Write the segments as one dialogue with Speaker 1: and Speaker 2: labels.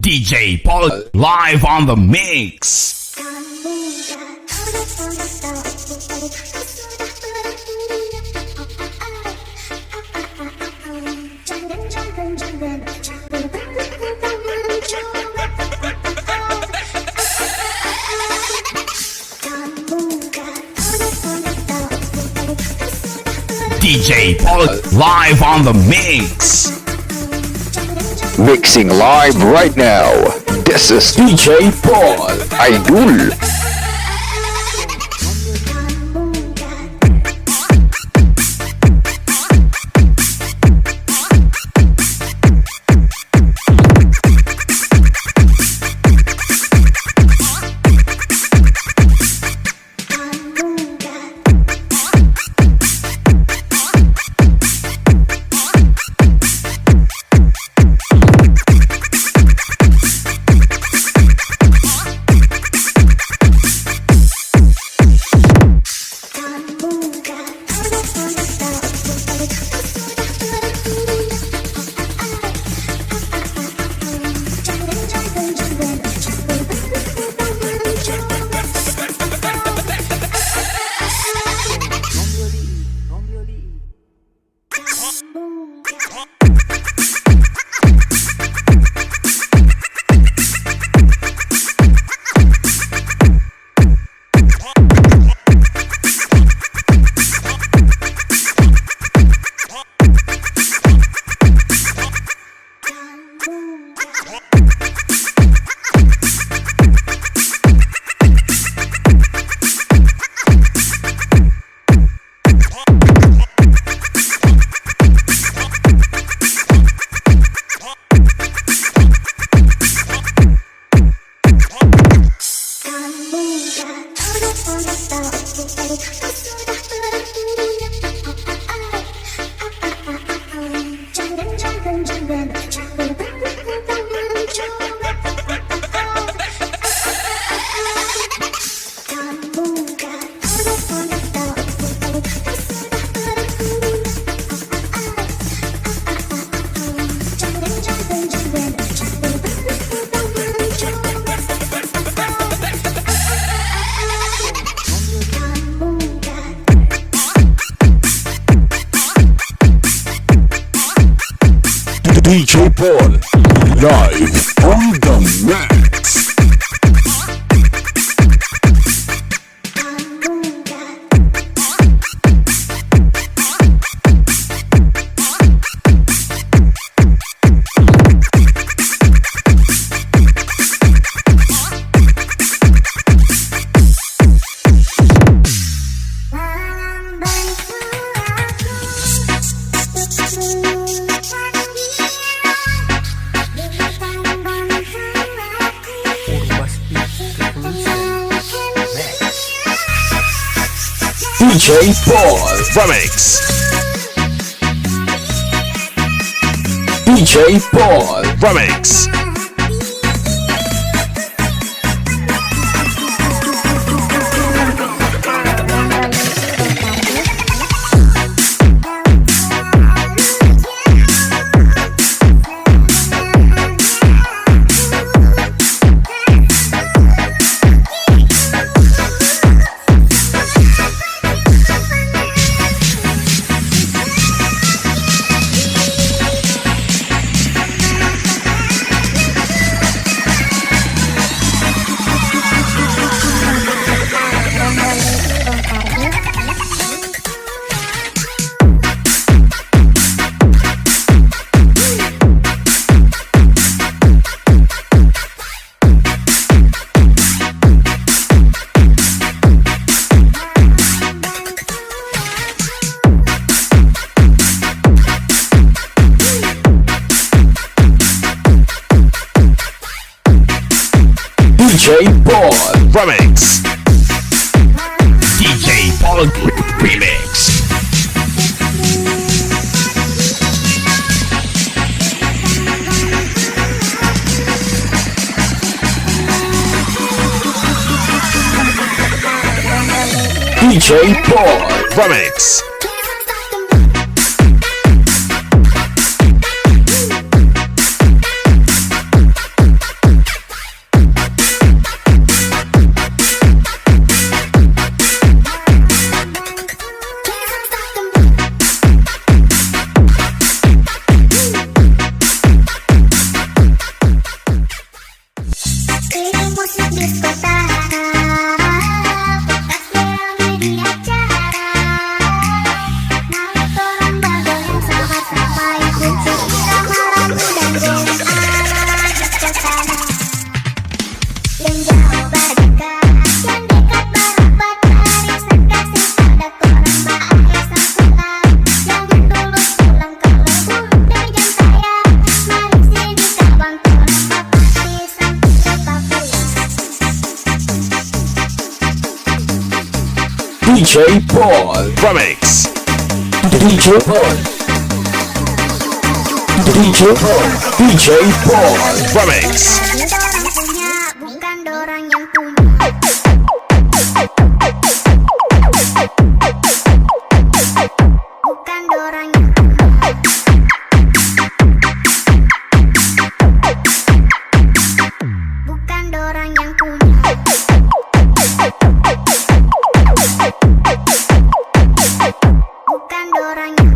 Speaker 1: DJ Paul live on the mix. DJ Paul live on the mix.
Speaker 2: Mixing live right now. This is DJ Paul Idol. DJ Paul live on the mix. DJ Paul Remix. DJ Paul Remix. DJ Paul Remix. DJ Paul Remix. DJ Paul Remix. DJ Paul.
Speaker 1: Remix.
Speaker 2: DJ Paul. DJ Paul. DJ Paul.
Speaker 1: Remix.
Speaker 3: Bukan dorang yang punya. Bukan dorang yang bukan dorang yang punya. Bukan dorang yang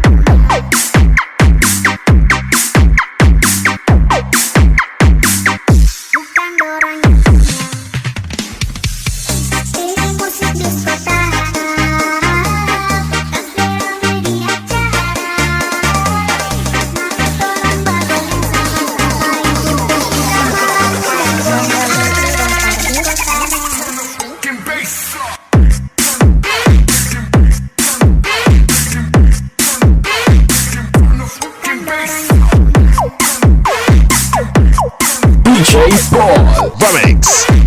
Speaker 3: bukan dorang yang ini musik disco
Speaker 2: DJ Paul.
Speaker 1: Remix.